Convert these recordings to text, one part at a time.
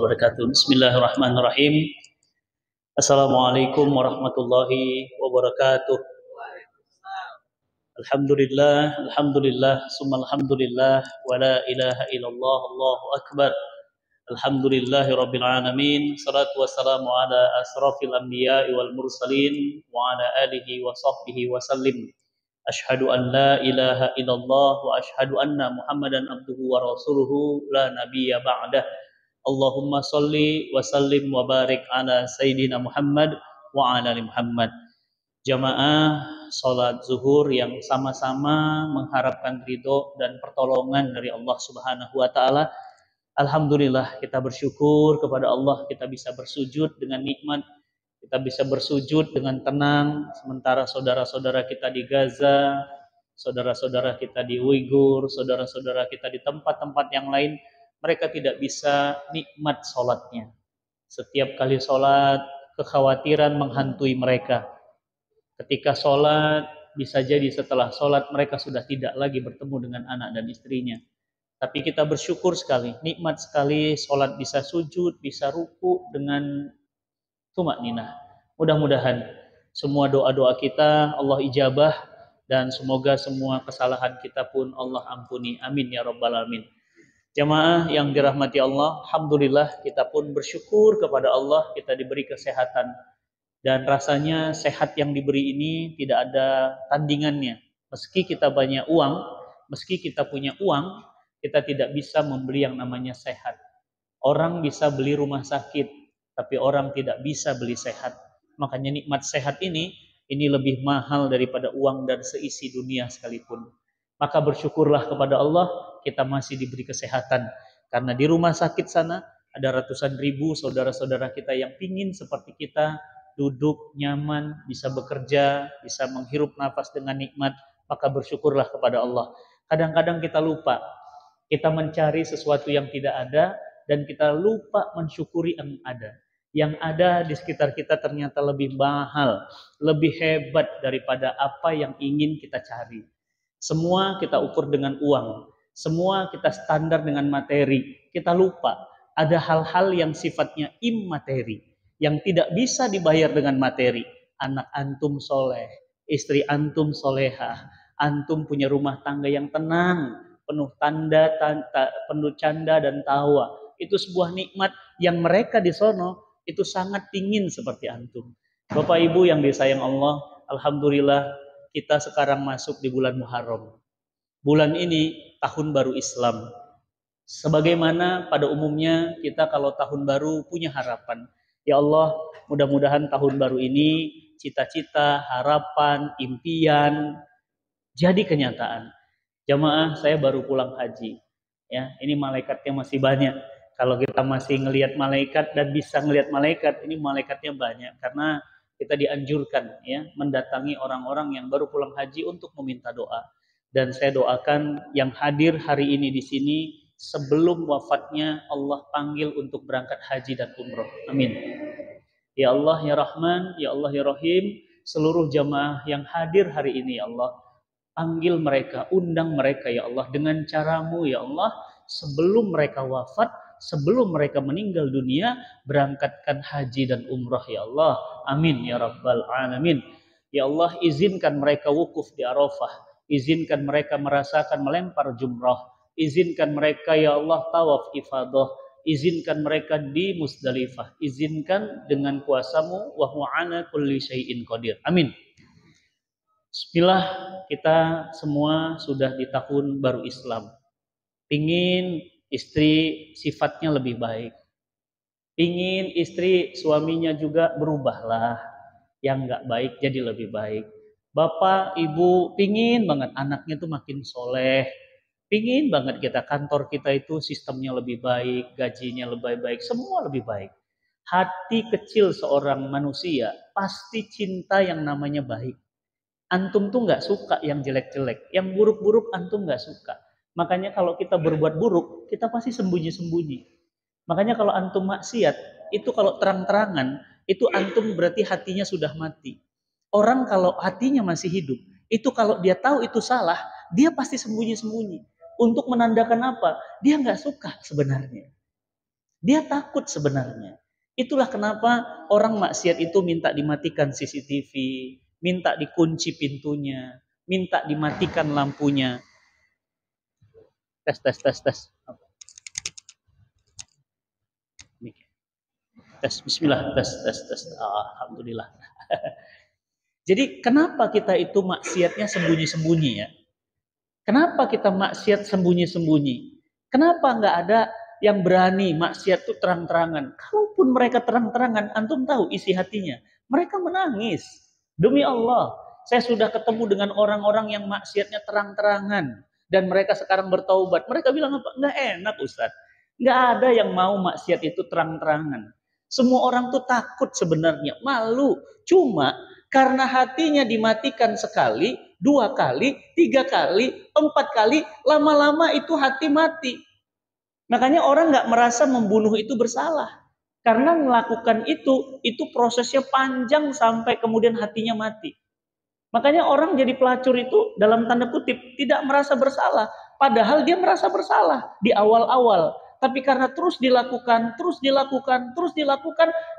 wabarakatuh. Bismillahirrahmanirrahim. Assalamualaikum warahmatullahi wabarakatuh. Alhamdulillah, summa alhamdulillah, wa la ilaha illallah, Allahu akbar. Alhamdulillahi rabbil alamin. Salatu wassalamu ala asrafil anbiya'i wal mursalin wa ala alihi wa sahbihi wa sallim. Ashhadu an la ilaha illallah wa ashhadu anna Muhammadan abduhu wa rasuluhu la nabiyya ba'dah. Allahumma salli wa sallim wa barik ala Sayyidina Muhammad wa ala ali Muhammad. Jamaah salat zuhur yang sama-sama mengharapkan ridho dan pertolongan dari Allah Subhanahu wa taala. Alhamdulillah, kita bersyukur kepada Allah, kita bisa bersujud dengan nikmat, kita bisa bersujud dengan tenang, sementara saudara-saudara kita di Gaza, saudara-saudara kita di Uighur, saudara-saudara kita di tempat-tempat yang lain, mereka tidak bisa nikmat sholatnya. Setiap kali sholat, kekhawatiran menghantui mereka. Ketika sholat, bisa jadi setelah sholat mereka sudah tidak lagi bertemu dengan anak dan istrinya. Tapi kita bersyukur sekali, nikmat sekali sholat bisa sujud, bisa ruku dengan tumakninah. Mudah-mudahan semua doa-doa kita Allah ijabah dan semoga semua kesalahan kita pun Allah ampuni. Amin ya rabbal alamin. Jamaah yang dirahmati Allah, alhamdulillah kita pun bersyukur kepada Allah, kita diberi kesehatan. Dan rasanya sehat yang diberi ini tidak ada tandingannya. Meski kita banyak uang, meski kita punya uang, kita tidak bisa membeli yang namanya sehat. Orang bisa beli rumah sakit, tapi orang tidak bisa beli sehat. Makanya nikmat sehat ini lebih mahal daripada uang dan seisi dunia sekalipun. Maka bersyukurlah kepada Allah, kita masih diberi kesehatan. Karena di rumah sakit sana ada ratusan ribu saudara-saudara kita yang pingin seperti kita, duduk nyaman, bisa bekerja, bisa menghirup nafas dengan nikmat. Maka bersyukurlah kepada Allah. Kadang-kadang kita lupa, kita mencari sesuatu yang tidak ada, dan kita lupa mensyukuri yang ada. Yang ada di sekitar kita ternyata lebih mahal, lebih hebat daripada apa yang ingin kita cari. Semua kita ukur dengan uang, semua kita standar dengan materi. Kita lupa ada hal-hal yang sifatnya immateri, yang tidak bisa dibayar dengan materi. Anak antum soleh, istri antum solehah, antum punya rumah tangga yang tenang, penuh penuh canda dan tawa. Itu sebuah nikmat yang mereka di sono itu sangat ingin seperti antum. Bapak Ibu yang disayang Allah, alhamdulillah kita sekarang masuk di bulan Muharram. Bulan ini tahun baru Islam. Sebagaimana pada umumnya kita kalau tahun baru punya harapan. Ya Allah, mudah-mudahan tahun baru ini cita-cita, harapan, impian jadi kenyataan. Jamaah, saya baru pulang haji. Ya, ini malaikatnya masih banyak. Kalau kita masih ngelihat malaikat dan bisa ngelihat malaikat, ini malaikatnya banyak karena kita dianjurkan ya mendatangi orang-orang yang baru pulang haji untuk meminta doa. Dan saya doakan yang hadir hari ini di sini sebelum wafatnya Allah panggil untuk berangkat haji dan umroh. Amin. Ya Allah ya Rahman, ya Allah ya Rahim, seluruh jamaah yang hadir hari ini ya Allah, panggil mereka, undang mereka ya Allah dengan caramu ya Allah, sebelum mereka wafat, sebelum mereka meninggal dunia, berangkatkan haji dan umrah ya Allah. Amin ya rabbal alamin. Ya Allah, izinkan mereka wukuf di Arafah, izinkan mereka merasakan melempar jumrah, izinkan mereka ya Allah tawaf ifadah, izinkan mereka di Musdalifah, izinkan dengan kuasamu wa huwa ala kulli syai'in qadir. Amin. Bismillah, kita semua sudah di tahun baru Islam. Pingin istri sifatnya lebih baik. Pingin istri suaminya juga berubahlah. Yang nggak baik jadi lebih baik. Bapak, ibu pingin banget anaknya tuh makin soleh. Pingin banget kita kantor kita itu sistemnya lebih baik, gajinya lebih baik, semua lebih baik. Hati kecil seorang manusia pasti cinta yang namanya baik. Antum tuh nggak suka yang jelek-jelek, yang buruk-buruk antum nggak suka. Makanya kalau kita berbuat buruk, kita pasti sembunyi-sembunyi. Makanya kalau antum maksiat, itu kalau terang-terangan, itu antum berarti hatinya sudah mati. Orang kalau hatinya masih hidup, itu kalau dia tahu itu salah, dia pasti sembunyi-sembunyi. Untuk menandakan apa? Dia nggak suka sebenarnya. Dia takut sebenarnya. Itulah kenapa orang maksiat itu minta dimatikan CCTV, minta dikunci pintunya, minta dimatikan lampunya. Tes, tes, tes, tes. Tes, bismillah, tes, tes, tes. Alhamdulillah. Jadi kenapa kita itu maksiatnya sembunyi-sembunyi ya? Kenapa kita maksiat sembunyi-sembunyi? Kenapa nggak ada yang berani maksiat itu terang-terangan? Kalaupun mereka terang-terangan, antum tahu isi hatinya. Mereka menangis. Demi Allah, saya sudah ketemu dengan orang-orang yang maksiatnya terang-terangan. Dan mereka sekarang bertaubat. Mereka bilang apa? Nggak enak Ustaz. Nggak ada yang mau maksiat itu terang-terangan. Semua orang tuh takut sebenarnya, malu. Cuma karena hatinya dimatikan sekali, 2 kali, 3 kali, 4 kali, lama-lama itu hati mati. Makanya orang nggak merasa membunuh itu bersalah. Karena melakukan itu prosesnya panjang sampai kemudian hatinya mati. Makanya orang jadi pelacur itu dalam tanda kutip tidak merasa bersalah. Padahal dia merasa bersalah di awal-awal. Tapi karena terus dilakukan,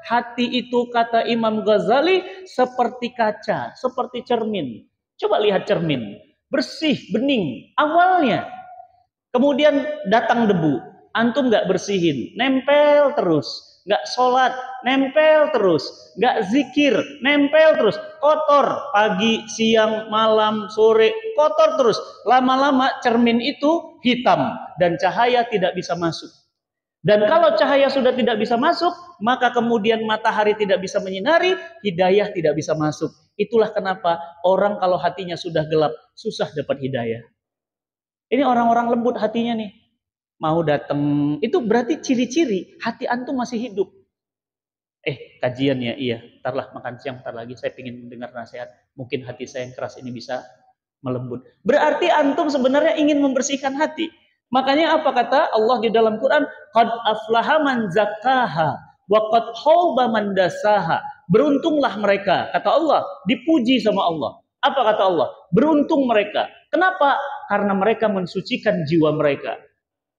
hati itu kata Imam Ghazali seperti kaca, seperti cermin. Coba lihat cermin, bersih, bening, awalnya. Kemudian datang debu, antum nggak bersihin, nempel terus. Nggak sholat, nempel terus. Nggak zikir, nempel terus. Kotor, pagi, siang, malam, sore, kotor terus. Lama-lama cermin itu hitam dan cahaya tidak bisa masuk. Dan kalau cahaya sudah tidak bisa masuk, maka kemudian matahari tidak bisa menyinari, hidayah tidak bisa masuk. Itulah kenapa orang kalau hatinya sudah gelap, susah dapat hidayah. Ini orang-orang lembut hatinya nih. Mau datang, itu berarti ciri-ciri hati antum masih hidup. Kajian ya, iya. Ntarlah makan siang, ntar lagi saya ingin mendengar nasihat. Mungkin hati saya yang keras ini bisa melembut. Berarti antum sebenarnya ingin membersihkan hati. Makanya apa kata Allah di dalam Quran? Qad aflaha man zakkaha wa qad khaba man dasaha. Beruntunglah mereka, kata Allah, dipuji sama Allah. Apa kata Allah? Beruntung mereka. Kenapa? Karena mereka mensucikan jiwa mereka.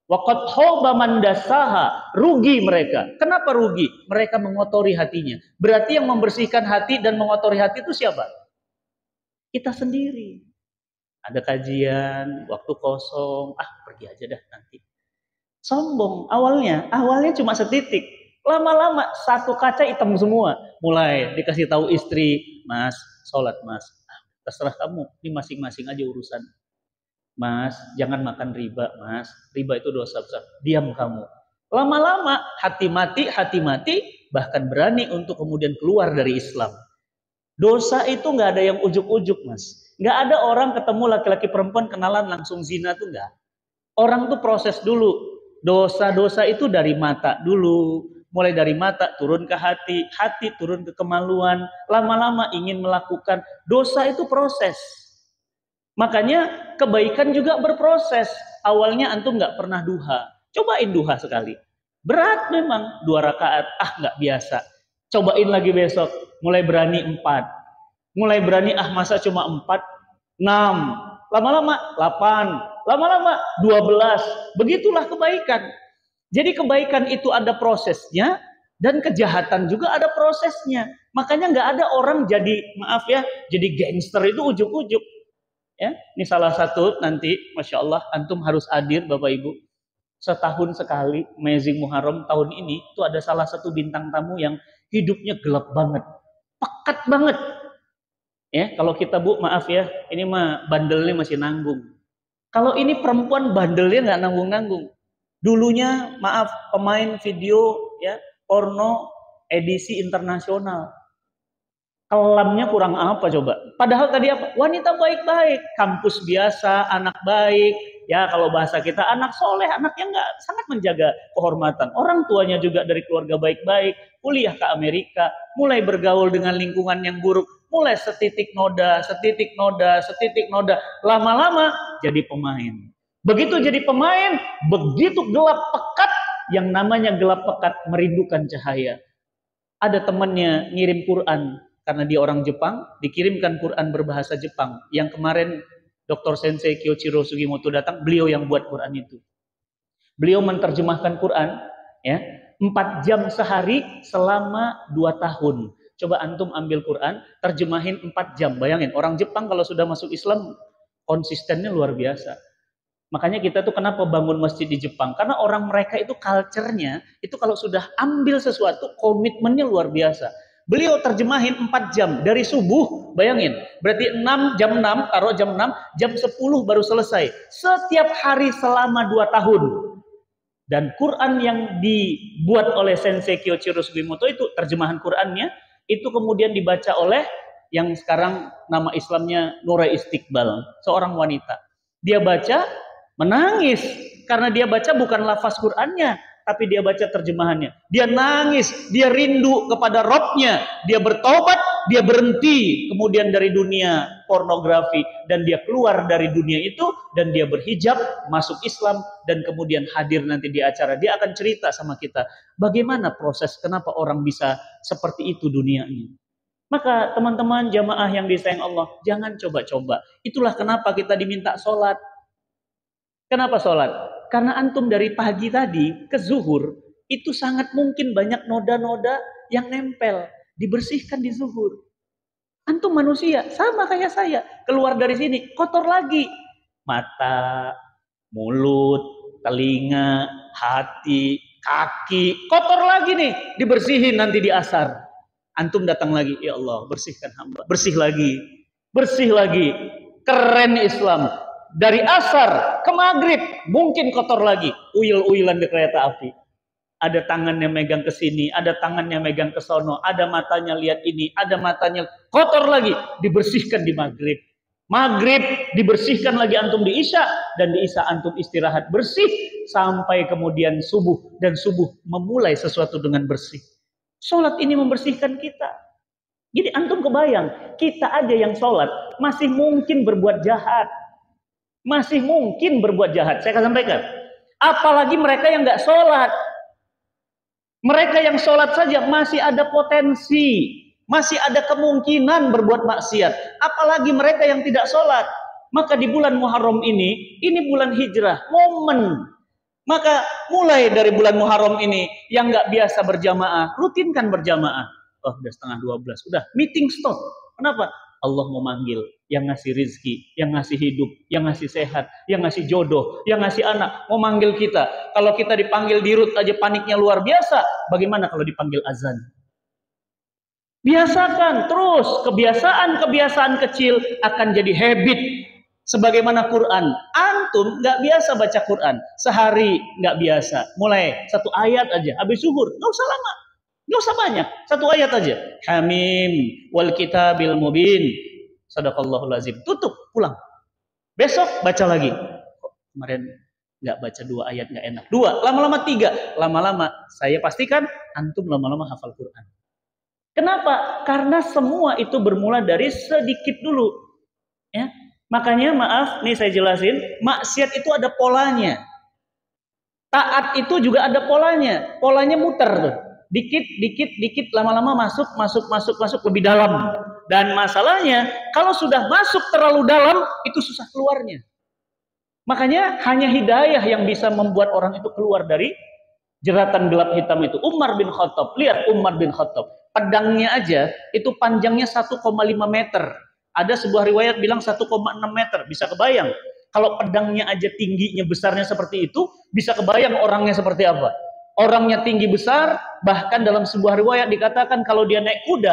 Wa qad khaba man dasaha. Rugi mereka. Kenapa rugi? Mereka mengotori hatinya. Berarti yang membersihkan hati dan mengotori hati itu siapa? Kita sendiri. Ada kajian, waktu kosong, pergi aja dah nanti. Sombong, awalnya cuma setitik. Lama-lama satu kaca hitam semua. Mulai dikasih tahu istri, Mas, sholat Mas. Terserah kamu, ini masing-masing aja urusan. Mas, jangan makan riba, Mas. Riba itu dosa besar. Diam kamu. Lama-lama hati mati, bahkan berani untuk kemudian keluar dari Islam. Dosa itu nggak ada yang ujuk-ujuk, Mas. Nggak ada orang ketemu laki-laki perempuan kenalan langsung zina tuh nggak. Orang tuh proses dulu. Dosa-dosa itu dari mata dulu. Mulai dari mata turun ke hati, hati turun ke kemaluan. Lama-lama ingin melakukan. Dosa itu proses. Makanya kebaikan juga berproses. Awalnya antum nggak pernah duha. Cobain duha sekali. Berat memang 2 rakaat. Nggak biasa. Cobain lagi besok. Mulai berani 4. Mulai berani masa cuma 4, 6, lama-lama 8, lama-lama 12. Begitulah kebaikan. Jadi kebaikan itu ada prosesnya dan kejahatan juga ada prosesnya. Makanya nggak ada orang jadi, maaf ya, jadi gangster itu ujuk-ujuk. Ya, ini salah satu nanti, Masya Allah, antum harus hadir Bapak Ibu. Setahun sekali, Amazing Muharram tahun ini, itu ada salah satu bintang tamu yang hidupnya gelap banget. Pekat banget. Ya, kalau kita Bu, maaf ya, ini mah bandelnya masih nanggung. Kalau ini perempuan bandelnya nggak nanggung-nanggung. Dulunya, maaf, pemain video ya porno edisi internasional. Kelamnya kurang apa coba? Padahal tadi apa? Wanita baik-baik, kampus biasa, anak baik. Ya kalau bahasa kita anak soleh, anak yang nggak sangat menjaga kehormatan. Orang tuanya juga dari keluarga baik-baik, kuliah ke Amerika, mulai bergaul dengan lingkungan yang buruk. Mulai setitik noda, lama-lama jadi pemain. Begitu jadi pemain, begitu gelap pekat, yang namanya gelap pekat merindukan cahaya. Ada temannya ngirim Quran, karena dia orang Jepang, dikirimkan Quran berbahasa Jepang. Yang kemarin Dr. Sensei Kyoichiro Sugimoto datang, beliau yang buat Quran itu. Beliau menerjemahkan Quran, ya. 4 jam sehari selama 2 tahun. Coba antum ambil Quran, terjemahin 4 jam. Bayangin, orang Jepang kalau sudah masuk Islam, konsistennya luar biasa. Makanya kita tuh kenapa bangun masjid di Jepang? Karena orang mereka itu culture-nya, itu kalau sudah ambil sesuatu, komitmennya luar biasa. Beliau terjemahin 4 jam, dari subuh, bayangin. Berarti 6, jam 6, taruh jam 6, jam 10 baru selesai. Setiap hari selama 2 tahun. Dan Quran yang dibuat oleh Sensei Kyoichiro Sugimoto itu, terjemahan Qurannya, itu kemudian dibaca oleh yang sekarang nama Islamnya Nura Istiqbal, seorang wanita. Dia baca, menangis, karena dia baca bukan lafaz Qurannya, tapi dia baca terjemahannya. Dia nangis, dia rindu kepada Robnya, dia bertobat, dia berhenti kemudian dari dunia pornografi, dan dia keluar dari dunia itu, dan dia berhijab, masuk Islam, dan kemudian hadir nanti di acara. Dia akan cerita sama kita, bagaimana proses, kenapa orang bisa seperti itu dunianya. Maka teman-teman jamaah yang disayang Allah, jangan coba-coba. Itulah kenapa kita diminta sholat. Kenapa sholat? Karena antum dari pagi tadi ke zuhur, itu sangat mungkin banyak noda-noda yang nempel. Dibersihkan di zuhur. Antum manusia, sama kayak saya. Keluar dari sini, kotor lagi. Mata, mulut, telinga, hati, kaki. Kotor lagi nih, dibersihin nanti di asar. Antum datang lagi, ya Allah, bersihkan hamba. Bersih lagi. Bersih lagi. Keren Islam. Dari asar ke maghrib, mungkin kotor lagi. Uyil-uyilan di kereta api. Ada tangannya megang ke sini, ada tangannya megang ke sono, ada matanya lihat ini, ada matanya kotor lagi. Dibersihkan di maghrib. Maghrib dibersihkan lagi antum di isya, dan di isya antum istirahat bersih sampai kemudian subuh, dan subuh memulai sesuatu dengan bersih. Sholat ini membersihkan kita. Jadi antum kebayang, kita aja yang sholat masih mungkin berbuat jahat. Masih mungkin berbuat jahat. Saya akan sampaikan. Apalagi mereka yang nggak sholat. Mereka yang sholat saja masih ada potensi. Masih ada kemungkinan berbuat maksiat. Apalagi mereka yang tidak sholat. Maka di bulan Muharram ini bulan hijrah. Momen. Maka mulai dari bulan Muharram ini, yang nggak biasa berjamaah, rutinkan berjamaah. Oh, udah setengah 12, udah meeting stop. Kenapa? Allah mau manggil, yang ngasih rizki, yang ngasih hidup, yang ngasih sehat, yang ngasih jodoh, yang ngasih anak, mau manggil kita. Kalau kita dipanggil dirut aja paniknya luar biasa, bagaimana kalau dipanggil azan? Biasakan terus, kebiasaan-kebiasaan kecil akan jadi habit. Sebagaimana Quran, antum nggak biasa baca Quran, sehari nggak biasa, mulai 1 ayat aja, habis zuhur, nggak usah lama, nggak usah banyak, 1 ayat aja. Hamim wal kitabil mubin, sadaqallahul azim. Tutup, pulang. Besok baca lagi. Kemarin nggak baca 2 ayat nggak enak. 2, lama-lama 3, lama-lama saya pastikan antum lama-lama hafal Quran. Kenapa? Karena semua itu bermula dari sedikit dulu, ya. Makanya maaf, nih saya jelasin, maksiat itu ada polanya. Taat itu juga ada polanya. Polanya muter tuh. Dikit, lama-lama masuk lebih dalam. Dan masalahnya, kalau sudah masuk terlalu dalam, itu susah keluarnya. Makanya hanya hidayah yang bisa membuat orang itu keluar dari jeratan gelap hitam itu. Umar bin Khattab, lihat Umar bin Khattab. Pedangnya aja, itu panjangnya 1,5 meter. Ada sebuah riwayat bilang 1,6 meter. Bisa kebayang. Kalau pedangnya aja tingginya, besarnya seperti itu, bisa kebayang orangnya seperti apa. Orangnya tinggi besar, bahkan dalam sebuah riwayat dikatakan kalau dia naik kuda,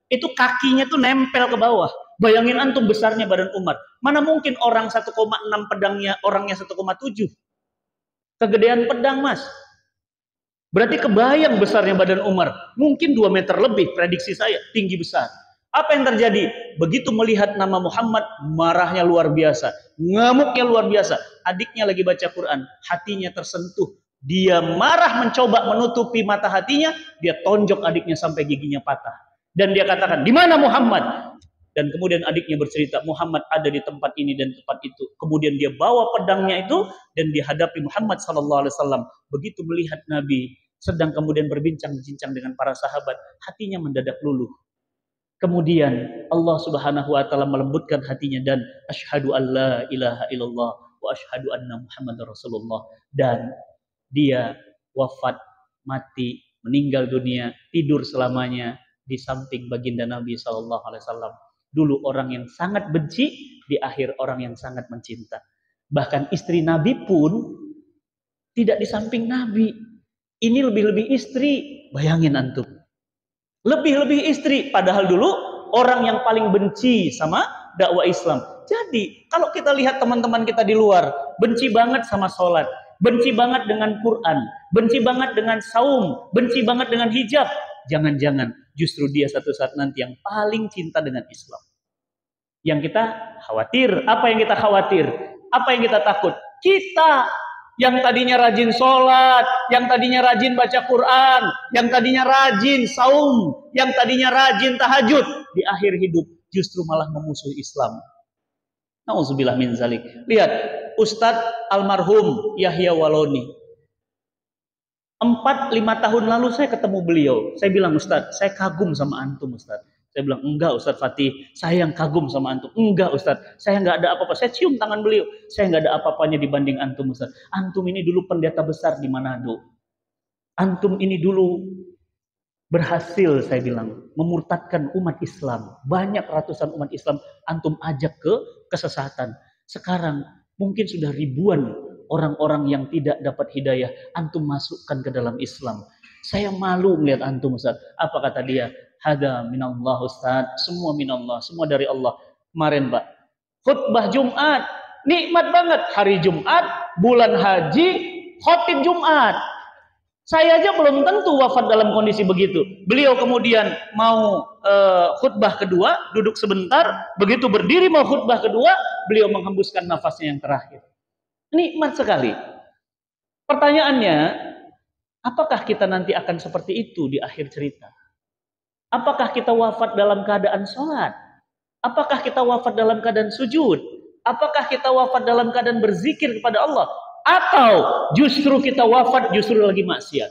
itu kakinya tuh nempel ke bawah. Bayangin antum besarnya badan Umar. Mana mungkin orang 1,6 pedangnya, orangnya 1,7. Kegedean pedang, Mas. Berarti kebayang besarnya badan Umar. Mungkin 2 meter lebih, prediksi saya, tinggi besar. Apa yang terjadi? Begitu melihat nama Muhammad, marahnya luar biasa, ngamuknya luar biasa. Adiknya lagi baca Quran, hatinya tersentuh. Dia marah mencoba menutupi mata hatinya, dia tonjok adiknya sampai giginya patah. Dan dia katakan, "Di mana Muhammad?" Dan kemudian adiknya bercerita, Muhammad ada di tempat ini dan tempat itu. Kemudian dia bawa pedangnya itu dan dihadapi Muhammad SAW. Begitu melihat Nabi sedang kemudian berbincang-bincang dengan para sahabat, hatinya mendadak luluh. Kemudian Allah Subhanahu wa taala melembutkan hatinya dan asyhadu alla ilaha illallah wa asyhadu anna Muhammadar Rasulullah, dan dia wafat mati, meninggal dunia, tidur selamanya di samping baginda Nabi SAW. Dulu orang yang sangat benci, di akhir orang yang sangat mencinta. Bahkan istri Nabi pun tidak di samping Nabi. Ini lebih-lebih istri. Bayangin antum. Lebih-lebih istri. Padahal dulu orang yang paling benci sama dakwah Islam. Jadi kalau kita lihat teman-teman kita di luar, benci banget sama sholat, benci banget dengan Quran, benci banget dengan saum, benci banget dengan hijab. Jangan-jangan justru dia satu saat nanti yang paling cinta dengan Islam. Yang kita khawatir, apa yang kita khawatir? Apa yang kita takut? Kita yang tadinya rajin sholat, yang tadinya rajin baca Quran, yang tadinya rajin saum, yang tadinya rajin tahajud, di akhir hidup justru malah memusuhi Islam. Nauzubillah min zalik. Lihat, Ustadz almarhum Yahya Waloni. 4-5 tahun lalu saya ketemu beliau. Saya bilang, Ustadz, saya kagum sama antum, Ustadz. Saya bilang, enggak Ustadz Fatih, saya yang kagum sama antum. Enggak Ustadz, saya enggak ada apa-apa. Saya cium tangan beliau. Saya enggak ada apa-apanya dibanding antum, Ustadz. Antum ini dulu pendeta besar di Manado. Antum ini dulu berhasil, saya bilang, memurtadkan umat Islam. Banyak ratusan umat Islam antum ajak ke kesesatan. Sekarang mungkin sudah ribuan orang-orang yang tidak dapat hidayah antum masukkan ke dalam Islam. Saya malu melihat antum, Ustaz. Apa kata dia? Hada minallah, Ustaz. Semua minallah, semua dari Allah. Kemarin, Pak, khutbah Jumat, nikmat banget. Hari Jumat, bulan haji, khotib Jumat. Saya aja belum tentu wafat dalam kondisi begitu. Beliau kemudian mau khutbah kedua, duduk sebentar, begitu berdiri mau khutbah kedua, beliau menghembuskan nafasnya yang terakhir. Nikmat sekali. Pertanyaannya, apakah kita nanti akan seperti itu di akhir cerita? Apakah kita wafat dalam keadaan sholat? Apakah kita wafat dalam keadaan sujud? Apakah kita wafat dalam keadaan berzikir kepada Allah? Atau justru kita wafat justru lagi maksiat?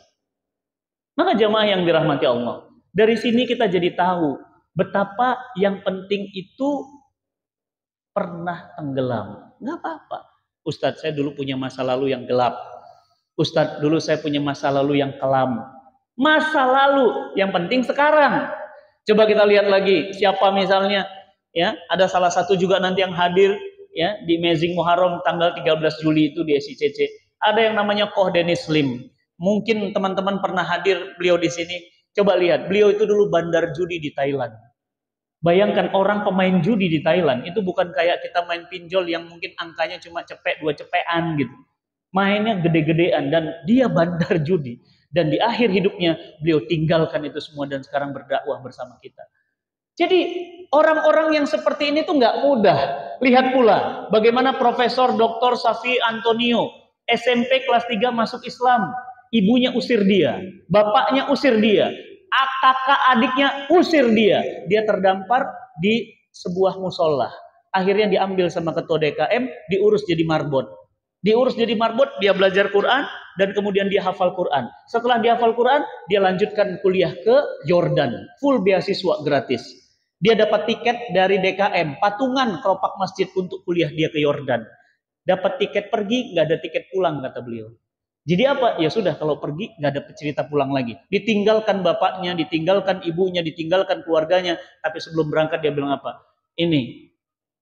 Maka jamaah yang dirahmati Allah, dari sini kita jadi tahu betapa yang penting itu pernah tenggelam. Nggak apa-apa. Ustadz, saya dulu punya masa lalu yang gelap. Ustadz, dulu saya punya masa lalu yang kelam. Masa lalu, yang penting sekarang. Coba kita lihat lagi, siapa misalnya, ya, ada salah satu juga nanti yang hadir, ya, di Amazing Muharram tanggal 13 Juli itu di SICC. Ada yang namanya Koh Dennis Lim. Mungkin teman-teman pernah hadir beliau di sini. Coba lihat, beliau itu dulu bandar judi di Thailand. Bayangkan orang pemain judi di Thailand itu bukan kayak kita main pinjol yang mungkin angkanya cuma cepek 2 cepekan gitu. Mainnya gede-gedean dan dia bandar judi. Dan di akhir hidupnya beliau tinggalkan itu semua dan sekarang berdakwah bersama kita. Jadi orang-orang yang seperti ini tuh nggak mudah. Lihat pula bagaimana Profesor Dr. Safi Antonio, SMP kelas 3 masuk Islam. Ibunya usir dia, bapaknya usir dia, kakak adiknya usir dia. Dia terdampar di sebuah musola. Akhirnya diambil sama ketua DKM, diurus jadi marbot. Diurus jadi marbot, dia belajar Quran dan kemudian dia hafal Quran. Setelah dia hafal Quran, dia lanjutkan kuliah ke Jordan, full beasiswa gratis. Dia dapat tiket dari DKM, patungan keropak masjid untuk kuliah dia ke Yordan. Dapat tiket pergi, nggak ada tiket pulang, kata beliau. Jadi apa? Ya sudah, kalau pergi nggak ada cerita pulang lagi. Ditinggalkan bapaknya, ditinggalkan ibunya, ditinggalkan keluarganya. Tapi sebelum berangkat dia bilang apa? Ini,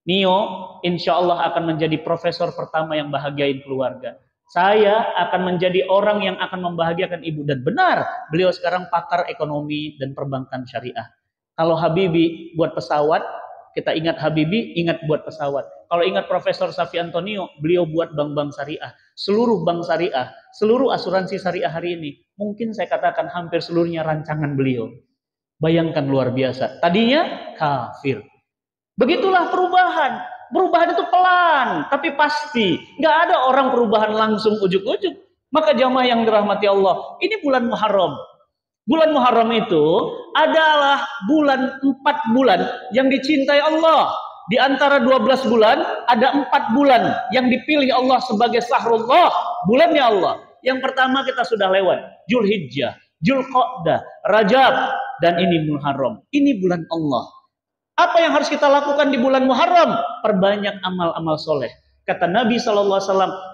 Nio, insya Allah akan menjadi profesor pertama yang bahagiain keluarga. Saya akan menjadi orang yang akan membahagiakan ibu. Dan benar, beliau sekarang pakar ekonomi dan perbankan syariah. Kalau Habibie buat pesawat, kita ingat Habibie, ingat buat pesawat. Kalau ingat Profesor Safi Antonio, beliau buat bank-bank syariah. Seluruh bank syariah, seluruh asuransi syariah hari ini, mungkin saya katakan hampir seluruhnya rancangan beliau. Bayangkan luar biasa. Tadinya kafir. Begitulah perubahan. Perubahan itu pelan, tapi pasti. Nggak ada orang perubahan langsung ujuk-ujuk. Maka jamaah yang dirahmati Allah, ini bulan Muharram. Bulan Muharram itu adalah 4 bulan yang dicintai Allah. Di antara 12 bulan, ada 4 bulan yang dipilih Allah sebagai Sahrullah, bulannya Allah. Yang pertama kita sudah lewat, Dzulhijjah, Dzulqa'dah, Rajab, dan ini Muharram. Ini bulan Allah. Apa yang harus kita lakukan di bulan Muharram? Perbanyak amal-amal soleh. Kata Nabi SAW,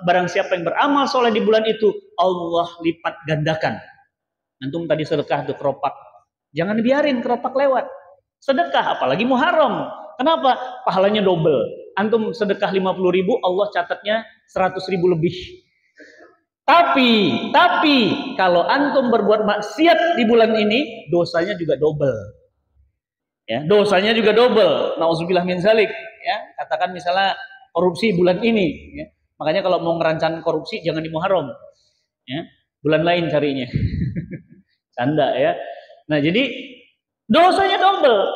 barang siapa yang beramal soleh di bulan itu, Allah lipat gandakan. Antum tadi sedekah tuh keropak. Jangan biarin keropak lewat. Sedekah apalagi Muharram. Kenapa? Pahalanya double. Antum sedekah 50.000, Allah catatnya 100.000 lebih. Tapi kalau antum berbuat maksiat di bulan ini, dosanya juga double. Ya, dosanya juga double. Nauzubillah min zalik. Ya, katakan misalnya korupsi bulan ini. Ya. Makanya kalau mau ngerancang korupsi jangan di Muharram. Ya, bulan lain carinya. Canda ya. Nah jadi dosanya double.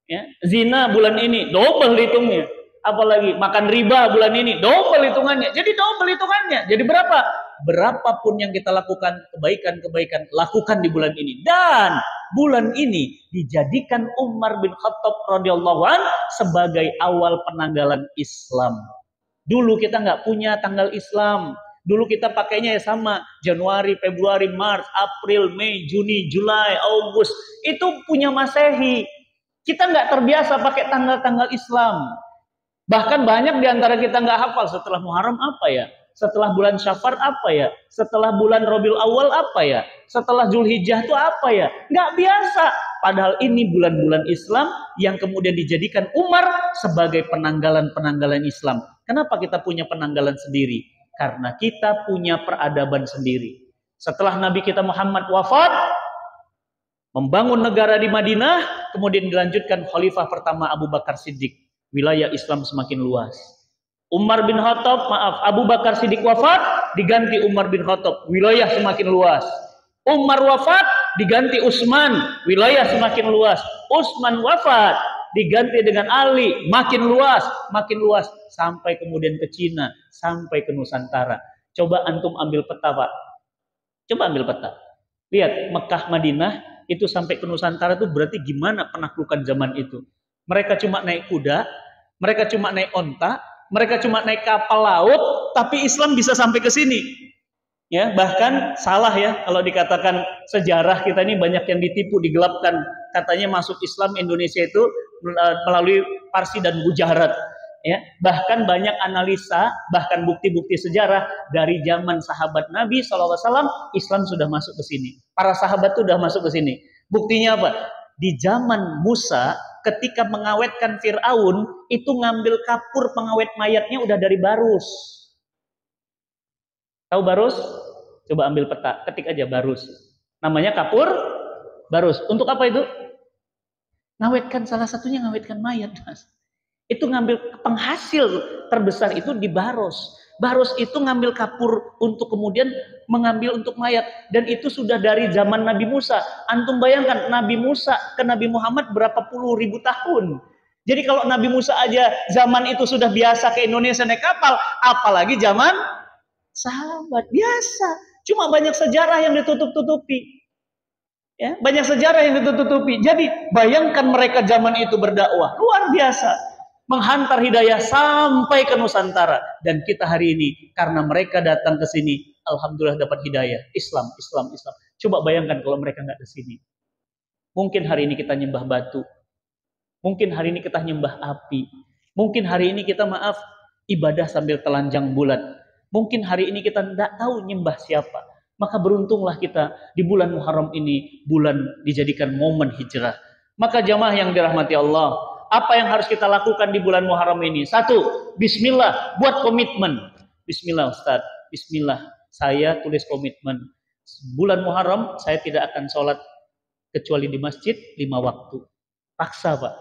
Ya, zina bulan ini double hitungnya. Apalagi makan riba bulan ini double hitungannya. Jadi double hitungannya. Jadi berapa? Berapapun yang kita lakukan, kebaikan-kebaikan lakukan di bulan ini. Dan bulan ini dijadikan Umar bin Khattab radhiyallahu an sebagai awal penanggalan Islam. Dulu kita nggak punya tanggal Islam. Dulu kita pakainya ya sama, Januari, Februari, Maret, April, Mei, Juni, Juli, Agustus. Itu punya Masehi. Kita nggak terbiasa pakai tanggal-tanggal Islam. Bahkan banyak di antara kita nggak hafal setelah Muharram apa ya? Setelah bulan Syafar apa ya? Setelah bulan Rabiul Awal apa ya? Setelah Zulhijjah itu apa ya? Nggak biasa. Padahal ini bulan-bulan Islam yang kemudian dijadikan Umar sebagai penanggalan-penanggalan Islam. Kenapa kita punya penanggalan sendiri? Karena kita punya peradaban sendiri. Setelah Nabi kita Muhammad wafat, membangun negara di Madinah, kemudian dilanjutkan Khalifah pertama Abu Bakar Siddiq. Wilayah Islam semakin luas. Umar bin Khattab, Abu Bakar Siddiq wafat, diganti Umar bin Khattab, wilayah semakin luas. Umar wafat, diganti Utsman, wilayah semakin luas. Utsman wafat, diganti dengan Ali, makin luas, sampai kemudian ke Cina, sampai ke Nusantara. Coba antum ambil peta, Pak. Coba ambil peta. Lihat, Mekah, Madinah, itu sampai ke Nusantara itu berarti gimana penaklukan zaman itu. Mereka cuma naik kuda, mereka cuma naik onta, mereka cuma naik kapal laut, tapi Islam bisa sampai ke sini. Ya, bahkan salah ya kalau dikatakan sejarah kita ini banyak yang ditipu, digelapkan. Katanya masuk Islam Indonesia itu melalui Parsi dan Gujarat. Ya, bahkan banyak analisa, bahkan bukti-bukti sejarah dari zaman sahabat Nabi SAW, Islam sudah masuk ke sini. Para sahabat itu sudah masuk ke sini. Buktinya apa? Di zaman Musa, ketika mengawetkan Fir'aun, itu ngambil kapur pengawet mayatnya udah dari Barus. Tahu Barus? Coba ambil peta, ketik aja Barus. Namanya kapur Barus. Untuk apa itu? Ngawetkan, salah satunya ngawetkan mayat, Mas. Itu ngambil penghasil terbesar itu di Barus. Barus itu ngambil kapur untuk kemudian mengambil untuk mayat. Dan itu sudah dari zaman Nabi Musa. Antum bayangkan Nabi Musa ke Nabi Muhammad berapa puluh ribu tahun. Jadi kalau Nabi Musa aja zaman itu sudah biasa ke Indonesia naik kapal, apalagi zaman sahabat biasa. Cuma banyak sejarah yang ditutup-tutupi. Ya, banyak sejarah yang ditutup-tutupi. Jadi bayangkan mereka zaman itu berdakwah luar biasa. Menghantar hidayah sampai ke Nusantara. Dan kita hari ini, karena mereka datang ke sini, alhamdulillah dapat hidayah. Islam. Coba bayangkan kalau mereka nggak ke sini. Mungkin hari ini kita nyembah batu. Mungkin hari ini kita nyembah api. Mungkin hari ini kita ibadah sambil telanjang bulan. Mungkin hari ini kita tidak tahu nyembah siapa. Maka beruntunglah kita di bulan Muharram ini, bulan dijadikan momen hijrah. Maka jamaah yang dirahmati Allah, apa yang harus kita lakukan di bulan Muharram ini? 1, bismillah, buat komitmen. Bismillah Ustaz, bismillah, saya tulis komitmen. Bulan Muharram saya tidak akan sholat kecuali di masjid 5 waktu. Paksa Pak.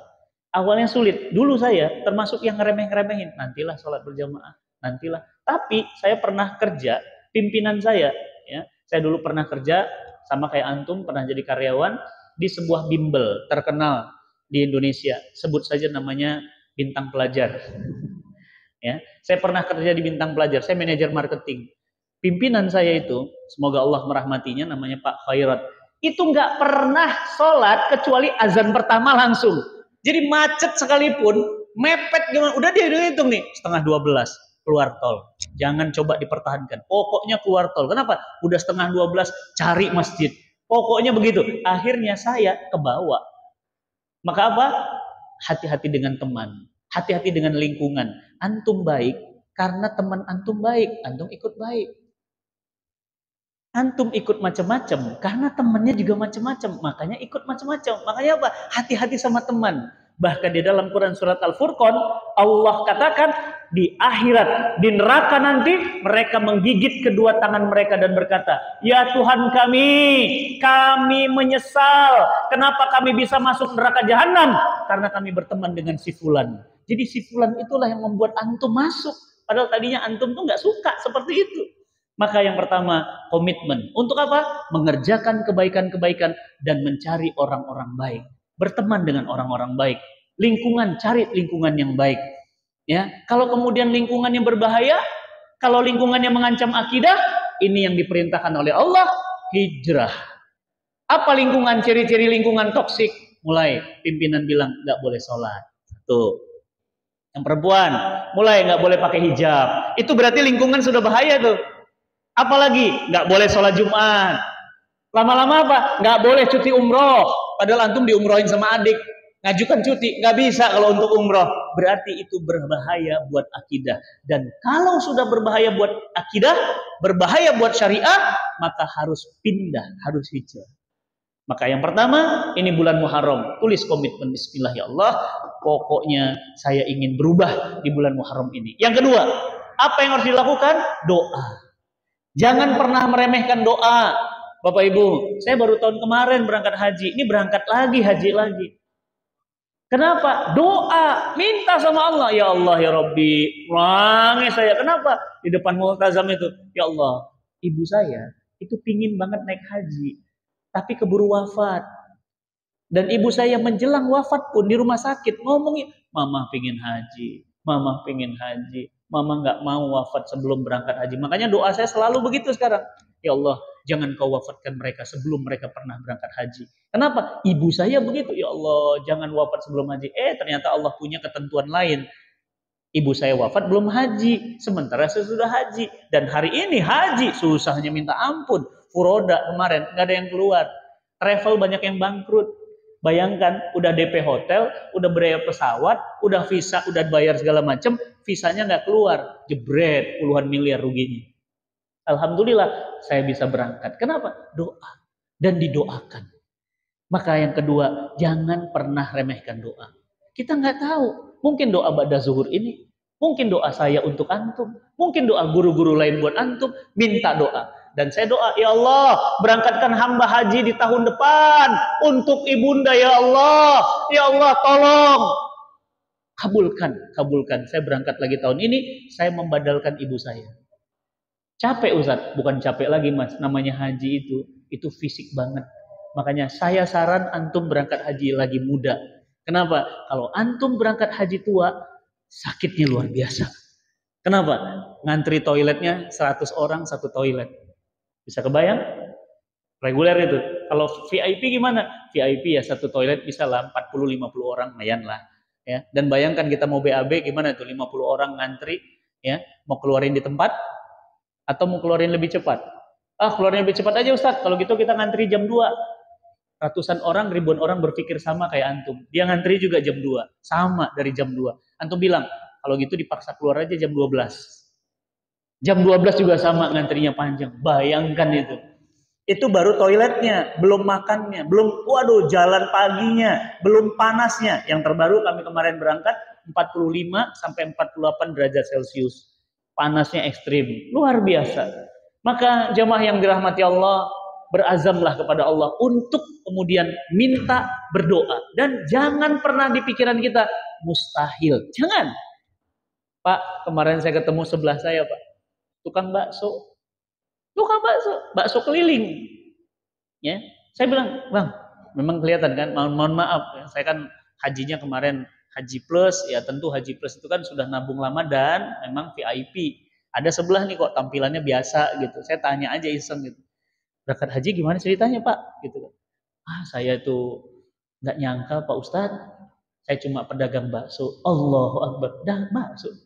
Awalnya sulit. Dulu saya termasuk yang ngeremeh-ngeremehin. Nantilah sholat berjamaah, nantilah. Tapi saya pernah kerja, pimpinan saya, ya, saya dulu pernah kerja sama kayak antum, pernah jadi karyawan di sebuah bimbel terkenal di Indonesia, sebut saja namanya Bintang Pelajar. Ya, saya pernah kerja di Bintang Pelajar, saya manajer marketing. Pimpinan saya itu, semoga Allah merahmatinya, namanya Pak Khairat. Itu nggak pernah sholat kecuali azan pertama langsung. Jadi macet sekalipun, mepet gimana, udah dia hitung nih, 11:30 keluar tol. Jangan coba dipertahankan. Pokoknya keluar tol. Kenapa? Udah 11:30 cari masjid. Pokoknya begitu. Akhirnya saya kebawa. Maka apa? Hati-hati dengan teman, hati-hati dengan lingkungan. Antum baik karena teman antum baik, antum ikut baik. Antum ikut macam-macam karena temannya juga macam-macam, makanya ikut macam-macam. Makanya apa? Hati-hati sama teman. Bahkan di dalam Quran surat Al-Furqan, Allah katakan di akhirat, di neraka nanti mereka menggigit kedua tangan mereka dan berkata, "Ya Tuhan kami menyesal. Kenapa kami bisa masuk neraka jahanam? Karena kami berteman dengan si fulan." Jadi si fulan itulah yang membuat antum masuk. Padahal tadinya antum tuh nggak suka seperti itu. Maka yang pertama, komitmen. Untuk apa? Mengerjakan kebaikan-kebaikan dan mencari orang-orang baik. Berteman dengan orang-orang baik. Lingkungan, cari lingkungan yang baik. Ya, kalau kemudian lingkungannya berbahaya, kalau lingkungannya mengancam akidah, ini yang diperintahkan oleh Allah, hijrah. Apa lingkungan, ciri-ciri lingkungan toksik? Mulai pimpinan bilang nggak boleh sholat. Tuh. Yang perempuan, mulai nggak boleh pakai hijab. Itu berarti lingkungan sudah bahaya tuh. Apalagi nggak boleh sholat Jumat. Lama-lama apa? Nggak boleh cuti umroh. Padahal antum diumrohin sama adik. Ngajukan cuti. Nggak bisa kalau untuk umroh. Berarti itu berbahaya buat akidah. Dan kalau sudah berbahaya buat akidah, berbahaya buat syariah, maka harus pindah, harus hijrah. Maka yang pertama, ini bulan Muharram. Tulis komitmen, bismillah ya Allah. Pokoknya saya ingin berubah di bulan Muharram ini. Yang kedua, apa yang harus dilakukan? Doa. Jangan pernah meremehkan doa. Bapak Ibu, saya baru tahun kemarin berangkat haji. Ini berangkat lagi, haji lagi. Kenapa? Doa. Minta sama Allah. Ya Allah, ya Rabbi. Ulangi saya. Kenapa? Di depan multazam itu. Ya Allah, ibu saya itu pingin banget naik haji. Tapi keburu wafat. Dan ibu saya menjelang wafat pun di rumah sakit. Ngomongin, Mama pingin haji. Mama pingin haji. Mama nggak mau wafat sebelum berangkat haji. Makanya doa saya selalu begitu sekarang. Ya Allah, jangan kau wafatkan mereka sebelum mereka pernah berangkat haji. Kenapa? Ibu saya begitu. Ya Allah, jangan wafat sebelum haji. Ternyata Allah punya ketentuan lain. Ibu saya wafat belum haji. Sementara saya sudah haji. Dan hari ini haji. Susahnya minta ampun. Furoda kemarin, nggak ada yang keluar. Travel banyak yang bangkrut. Bayangkan, udah DP hotel, udah biaya pesawat, udah visa, udah bayar segala macam, visanya nggak keluar, jebret puluhan miliar ruginya. Alhamdulillah saya bisa berangkat. Kenapa? Doa dan didoakan. Maka yang kedua, jangan pernah remehkan doa. Kita nggak tahu, mungkin doa ba'da zuhur ini, mungkin doa saya untuk antum, mungkin doa guru-guru lain buat antum, minta doa. Dan saya doa, ya Allah, berangkatkan hamba haji di tahun depan untuk ibunda, ya Allah. Ya Allah, tolong. Kabulkan. Saya berangkat lagi tahun ini, saya membadalkan ibu saya. Capek Ustaz, bukan capek lagi Mas. Namanya haji itu fisik banget. Makanya saya saran antum berangkat haji lagi muda. Kenapa? Kalau antum berangkat haji tua, sakitnya luar biasa. Kenapa? Ngantri toiletnya 100 orang satu toilet. Bisa kebayang? Reguler itu. Kalau VIP gimana? VIP ya satu toilet bisa lah 40-50 orang, lumayan lah. Ya. Dan bayangkan kita mau BAB gimana tuh 50 orang ngantri, ya, mau keluarin di tempat atau mau keluarin lebih cepat? Keluarin lebih cepat aja Ustaz. Kalau gitu kita ngantri jam 2. Ratusan orang, ribuan orang berpikir sama kayak antum. Dia ngantri juga jam 2. Sama dari jam 2. Antum bilang, kalau gitu dipaksa keluar aja jam 12. Jam 12 juga sama ngantrinya panjang. Bayangkan itu. Itu baru toiletnya, belum makannya, belum jalan paginya, belum panasnya. Yang terbaru kami kemarin berangkat 45 sampai 48 derajat Celcius. Panasnya ekstrim, luar biasa. Maka jemaah yang dirahmati Allah, berazamlah kepada Allah untuk kemudian minta, berdoa. Dan jangan pernah di pikiran kita mustahil. Jangan. Pak, kemarin saya ketemu sebelah saya, Pak. Tukang bakso, bakso keliling. Ya, saya bilang, Bang, memang kelihatan kan, mohon maaf, saya kan hajinya kemarin haji plus, ya tentu haji plus itu kan sudah nabung lama dan memang VIP. Ada sebelah nih kok tampilannya biasa gitu. Saya tanya aja iseng gitu. Berangkat haji gimana ceritanya Pak? Gitu. Saya tuh nggak nyangka Pak Ustadz. Saya cuma pedagang bakso. Allahu Akbar. Dah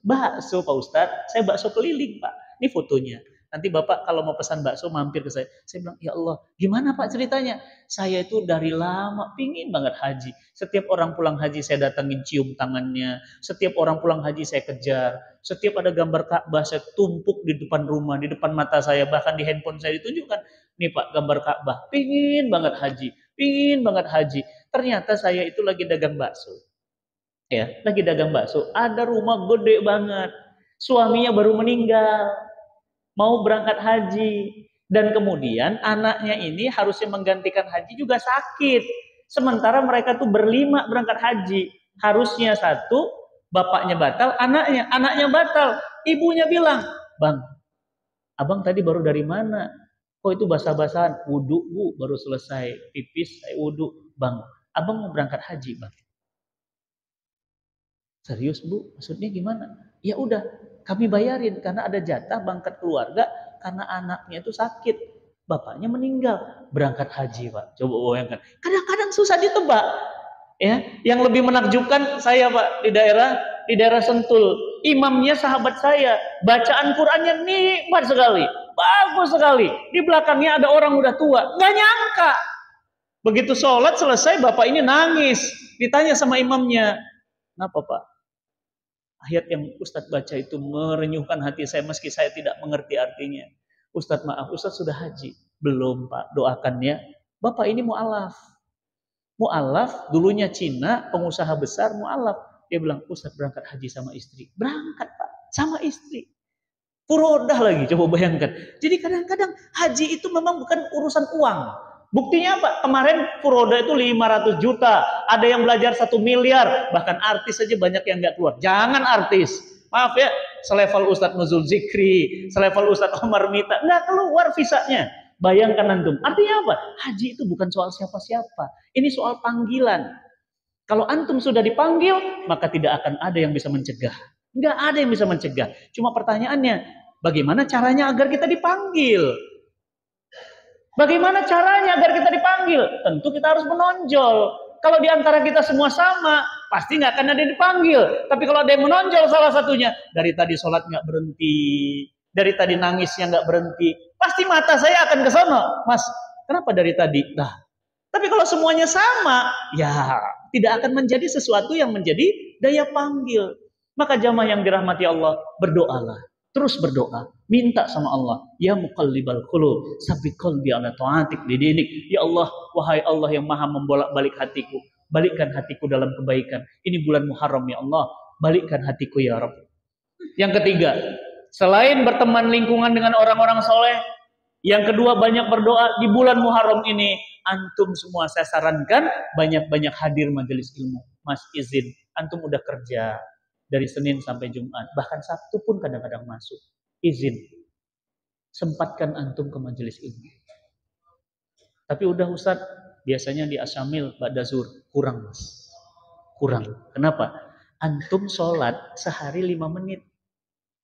bakso Pak Ustadz. Saya bakso keliling Pak. Ini fotonya. Nanti Bapak kalau mau pesan bakso mampir ke saya. Saya bilang, ya Allah, gimana Pak ceritanya? Saya itu dari lama pingin banget haji. Setiap orang pulang haji saya datangin cium tangannya. Setiap orang pulang haji saya kejar. Setiap ada gambar Ka'bah saya tumpuk di depan rumah, di depan mata saya. Bahkan di handphone saya ditunjukkan. Nih Pak, gambar Ka'bah. Pingin banget haji. Pingin banget haji. Ternyata saya itu lagi dagang bakso. Ya, lagi dagang bakso. Ada rumah gede banget. Suaminya baru meninggal. Mau berangkat haji. Dan kemudian anaknya ini harusnya menggantikan haji juga sakit. Sementara mereka tuh berlima berangkat haji. Harusnya satu, bapaknya batal, anaknya batal. Ibunya bilang, Bang, abang tadi baru dari mana? Kok itu basah-basahan? Wudhu bu, baru selesai pipis, saya wudhu. Bang, abang mau berangkat haji bang. Serius bu, maksudnya gimana? Ya udah, kami bayarin karena ada jatah berangkat keluarga karena anaknya itu sakit, bapaknya meninggal, berangkat haji pak. Coba bayangkan, kadang-kadang susah ditebak. Ya, yang lebih menakjubkan saya pak di daerah Sentul, imamnya sahabat saya, bacaan Qurannya nikmat sekali, bagus sekali. Di belakangnya ada orang udah tua, nggak nyangka. Begitu sholat selesai, bapak ini nangis. Ditanya sama imamnya, kenapa pak? Ayat yang Ustadz baca itu merenyuhkan hati saya meski saya tidak mengerti artinya. Ustadz maaf, Ustadz sudah haji. Belum pak, doakan ya. Bapak ini mu'alaf. Mu'alaf, dulunya Cina, pengusaha besar mu'alaf. Dia bilang, Ustadz berangkat haji sama istri. Berangkat pak, sama istri. Furodah lagi, coba bayangkan. Jadi kadang-kadang haji itu memang bukan urusan uang. Buktinya apa? Kemarin furoda itu 500 juta. Ada yang belajar 1 miliar. Bahkan artis saja banyak yang nggak keluar. Jangan artis. Maaf ya, selevel Ustadz Nuzul Zikri, selevel Ustadz Omar Mita. Nggak keluar visanya. Bayangkan antum. Artinya apa? Haji itu bukan soal siapa-siapa. Ini soal panggilan. Kalau antum sudah dipanggil, maka tidak akan ada yang bisa mencegah. Nggak ada yang bisa mencegah. Cuma pertanyaannya, bagaimana caranya agar kita dipanggil? Bagaimana caranya agar kita dipanggil? Tentu kita harus menonjol. Kalau di antara kita semua sama, pasti nggak akan ada yang dipanggil. Tapi kalau ada yang menonjol salah satunya, dari tadi sholat nggak berhenti, dari tadi nangisnya nggak berhenti, pasti mata saya akan ke sana. Mas, kenapa dari tadi? Nah, tapi kalau semuanya sama, ya tidak akan menjadi sesuatu yang menjadi daya panggil. Maka jamaah yang dirahmati Allah, berdoalah. Terus berdoa, minta sama Allah, ya muqallibal qulub, sabbit qalbi ala ta'atik bidinik. Ya Allah, wahai Allah yang maha membolak-balik hatiku, balikkan hatiku dalam kebaikan. Ini bulan Muharram ya Allah, balikkan hatiku ya Rabb. Yang ketiga, selain berteman lingkungan dengan orang-orang soleh, yang kedua banyak berdoa di bulan Muharram ini. Antum semua saya sarankan banyak-banyak hadir majelis ilmu. Mas izin, antum udah kerja dari Senin sampai Jumat, bahkan Sabtu pun kadang-kadang masuk. Izin, sempatkan antum ke majelis ilmu. Tapi udah Ustadz, biasanya di Asyamil, Ba'da Zuhur, kurang mas. Kurang. Kenapa? Antum sholat sehari 5 menit.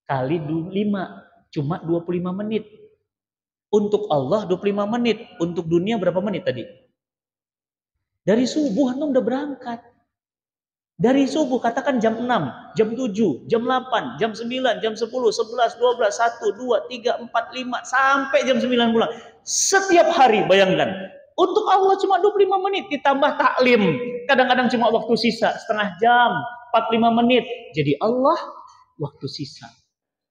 Kali 5, cuma 25 menit. Untuk Allah 25 menit. Untuk dunia berapa menit tadi? Dari subuh antum udah berangkat. Dari subuh katakan jam 6, jam 7, jam 8, jam 9, jam 10, 11, 12, 1, 2, 3, 4, 5 sampai jam 9 pulang. Setiap hari bayangkan. Untuk Allah cuma 25 menit ditambah taklim. Kadang-kadang cuma waktu sisa setengah jam, 45 menit. Jadi Allah waktu sisa.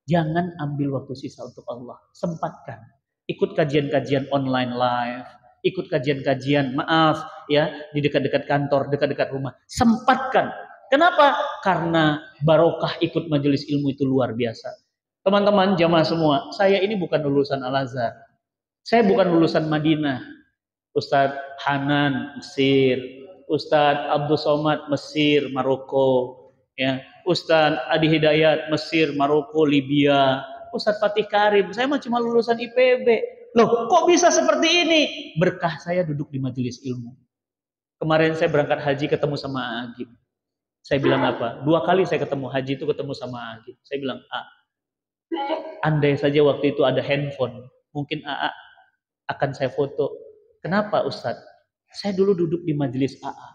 Jangan ambil waktu sisa untuk Allah. Sempatkan. Ikut kajian-kajian online live. Ikut kajian-kajian, maaf ya, di dekat-dekat kantor, dekat-dekat rumah. Sempatkan. Kenapa? Karena barokah ikut majelis ilmu itu luar biasa. Teman-teman jamaah semua, saya ini bukan lulusan Al-Azhar. Saya bukan lulusan Madinah. Ustadz Hanan, Mesir. Ustadz Abdul Somad, Mesir, Maroko. Ya. Ustadz Adi Hidayat, Mesir, Maroko, Libya. Ustadz Fatih Karim, saya mah cuma lulusan IPB. Loh, kok bisa seperti ini? Berkah saya duduk di majelis ilmu. Kemarin saya berangkat haji ketemu sama Agib. Saya bilang apa? 2 kali saya ketemu haji itu ketemu sama Agib. Saya bilang, andai saja waktu itu ada handphone, mungkin AA akan saya foto. Kenapa Ustadz? Saya dulu duduk di majelis AA.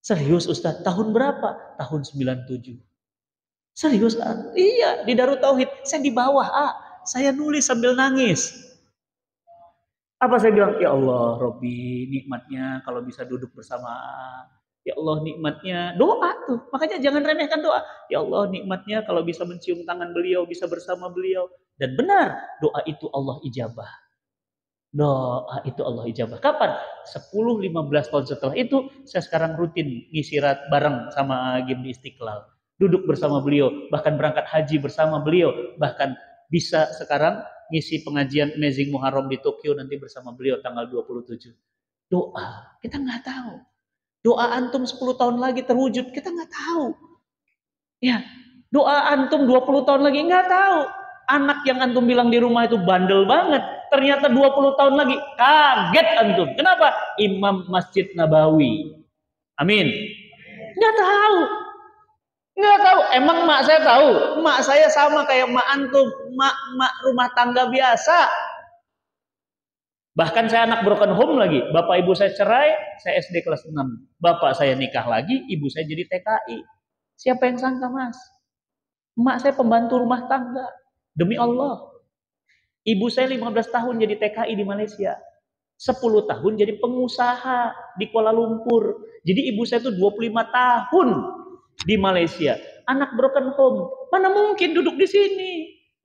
Serius Ustadz? Tahun berapa? Tahun 97. Serius? Iya, di Darut Tauhid. Saya di bawah A. Saya nulis sambil nangis. Apa saya bilang? Ya Allah, Robbi, nikmatnya kalau bisa duduk bersama. Ya Allah, nikmatnya. Doa tuh. Makanya jangan remehkan doa. Ya Allah, nikmatnya kalau bisa mencium tangan beliau, bisa bersama beliau. Dan benar, doa itu Allah ijabah. Doa itu Allah ijabah. Kapan? 10-15 tahun setelah itu, saya sekarang rutin ngisi bareng sama Agim di Istiqlal. Duduk bersama beliau, bahkan berangkat haji bersama beliau, bahkan bisa sekarang ngisi pengajian Amazing Muharram di Tokyo nanti bersama beliau tanggal 27. Doa, kita nggak tahu. Doa antum 10 tahun lagi terwujud, kita nggak tahu. Ya, doa antum 20 tahun lagi nggak tahu. Anak yang antum bilang di rumah itu bandel banget, ternyata 20 tahun lagi kaget antum. Kenapa? Imam Masjid Nabawi. Amin. Nggak tahu. Nggak tahu. Emang mak saya tahu? Mak saya sama kayak mak antum, mak rumah tangga biasa. Bahkan saya anak broken home lagi. Bapak ibu saya cerai, saya SD kelas 6. Bapak saya nikah lagi, ibu saya jadi TKI. Siapa yang sangka, Mas? Mak saya pembantu rumah tangga. Demi Allah. Ibu saya 15 tahun jadi TKI di Malaysia. 10 tahun jadi pengusaha di Kuala Lumpur. Jadi ibu saya itu 25 tahun di Malaysia. Anak broken home. Mana mungkin duduk di sini?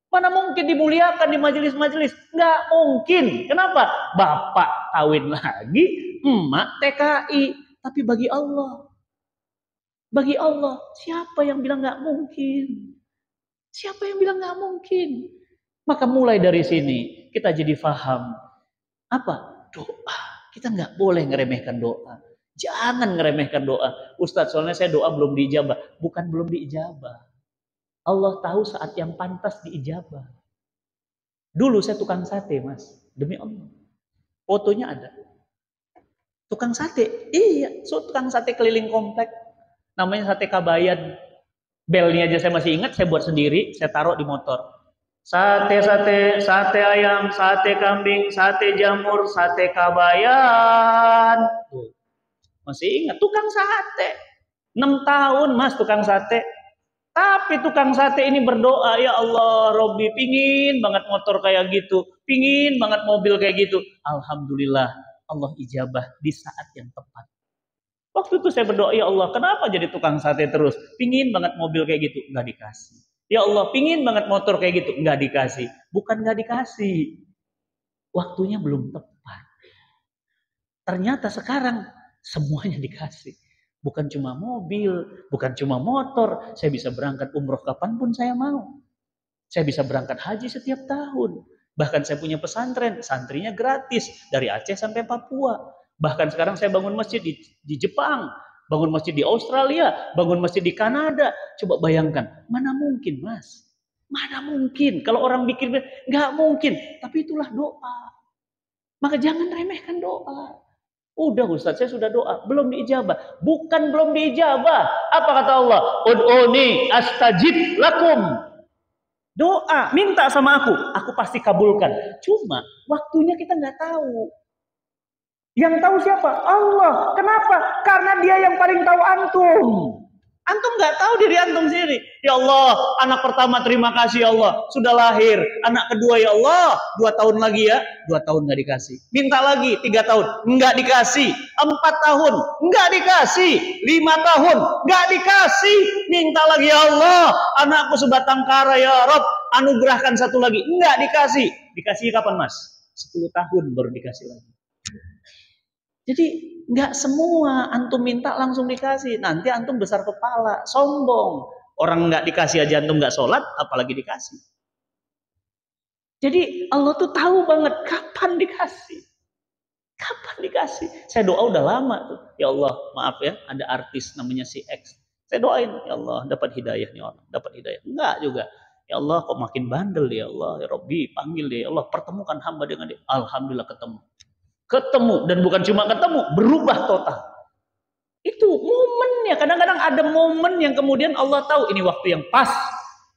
Mana mungkin dimuliakan di majelis-majelis? Nggak mungkin. Kenapa? Bapak kawin lagi, emak TKI. Tapi bagi Allah, siapa yang bilang nggak mungkin? Siapa yang bilang nggak mungkin? Maka mulai dari sini kita jadi faham apa? Doa. Kita nggak boleh ngeremehkan doa. Jangan ngeremehkan doa. Ustadz, soalnya saya doa belum diijabah. Bukan belum diijabah. Allah tahu saat yang pantas diijabah. Dulu saya tukang sate, Mas. Demi Allah. Fotonya ada. Tukang sate. Iya, tukang sate keliling komplek. Namanya sate Kabayan. Belnya aja saya masih ingat, saya buat sendiri, saya taruh di motor. Sate ayam, sate kambing, sate jamur, sate Kabayan. Tuh. Masih ingat, tukang sate. 6 tahun, Mas, tukang sate. Tapi tukang sate ini berdoa, ya Allah, Robbi pingin banget motor kayak gitu, pingin banget mobil kayak gitu. Alhamdulillah, Allah ijabah di saat yang tepat. Waktu itu saya berdoa, ya Allah, kenapa jadi tukang sate terus? Pingin banget mobil kayak gitu, nggak dikasih. Ya Allah, pingin banget motor kayak gitu, nggak dikasih. Bukan nggak dikasih, waktunya belum tepat. Ternyata sekarang semuanya dikasih. Bukan cuma mobil, bukan cuma motor. Saya bisa berangkat umroh kapanpun saya mau. Saya bisa berangkat haji setiap tahun. Bahkan saya punya pesantren, santrinya gratis. Dari Aceh sampai Papua. Bahkan sekarang saya bangun masjid di Jepang. Bangun masjid di Australia. Bangun masjid di Kanada. Coba bayangkan, mana mungkin, Mas? Mana mungkin? Kalau orang pikir, nggak mungkin. Tapi itulah doa. Maka jangan remehkan doa. Udah Ustaz, saya sudah doa, belum diijabah. Bukan belum diijabah. Apa kata Allah? Ud'uni astajib lakum. Doa, minta sama aku pasti kabulkan. Cuma waktunya kita nggak tahu. Yang tahu siapa? Allah. Kenapa? Karena Dia yang paling tahu antum. Antum nggak tahu diri antum sendiri. Ya Allah, anak pertama terima kasih ya Allah, sudah lahir. Anak kedua ya Allah, 2 tahun lagi ya, 2 tahun nggak dikasih. Minta lagi 3 tahun, nggak dikasih. 4 tahun, nggak dikasih. 5 tahun, nggak dikasih. Minta lagi ya Allah, anakku sebatang kara ya Rob, anugerahkan 1 lagi, nggak dikasih. Dikasih kapan Mas? 10 tahun baru dikasih lagi. Jadi nggak semua antum minta langsung dikasih. Nanti antum besar kepala, sombong. Orang nggak dikasih aja antum nggak sholat, apalagi dikasih. Jadi Allah tuh tahu banget kapan dikasih. Kapan dikasih. Saya doa udah lama tuh. Ya Allah, maaf ya, ada artis namanya si X. Saya doain, ya Allah, dapat hidayah nih orang, dapat hidayah. Enggak juga. Ya Allah, kok makin bandel ya Allah, ya Robbi, panggil dia, ya Allah, pertemukan hamba dengan dia. Alhamdulillah ketemu. Ketemu, dan bukan cuma ketemu, berubah total. Itu momennya. Kadang-kadang ada momen yang kemudian Allah tahu ini waktu yang pas,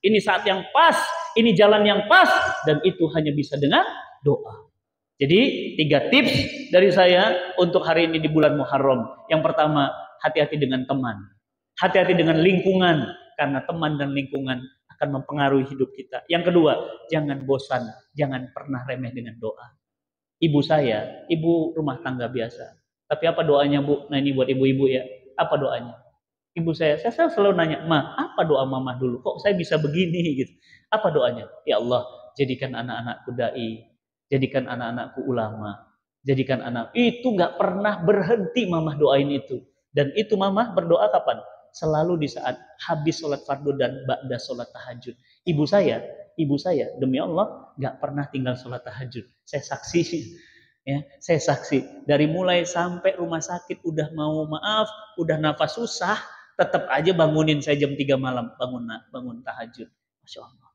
ini saat yang pas, ini jalan yang pas, dan itu hanya bisa dengan doa. Jadi 3 tips dari saya untuk hari ini di bulan Muharram. Yang pertama, hati-hati dengan teman, hati-hati dengan lingkungan, karena teman dan lingkungan akan mempengaruhi hidup kita. Yang kedua, jangan bosan, jangan pernah remeh dengan doa. Ibu saya, ibu rumah tangga biasa. Tapi apa doanya, Bu? Nah, ini buat ibu-ibu ya. Apa doanya? Ibu saya selalu nanya, "Ma, apa doa mama dulu? Kok saya bisa begini?" gitu. Apa doanya? Ya Allah, jadikan anak-anakku dai, jadikan anak-anakku ulama, jadikan anak. Itu nggak pernah berhenti mama doain itu. Dan itu mama berdoa kapan? Selalu di saat habis sholat fardu dan ba'da sholat tahajud. Ibu saya demi Allah nggak pernah tinggal sholat tahajud. Saya saksi, ya, saya saksi dari mulai sampai rumah sakit udah mau maaf, udah nafas susah, tetap aja bangunin saya jam 3 malam, bangun tahajud. Masya Allah.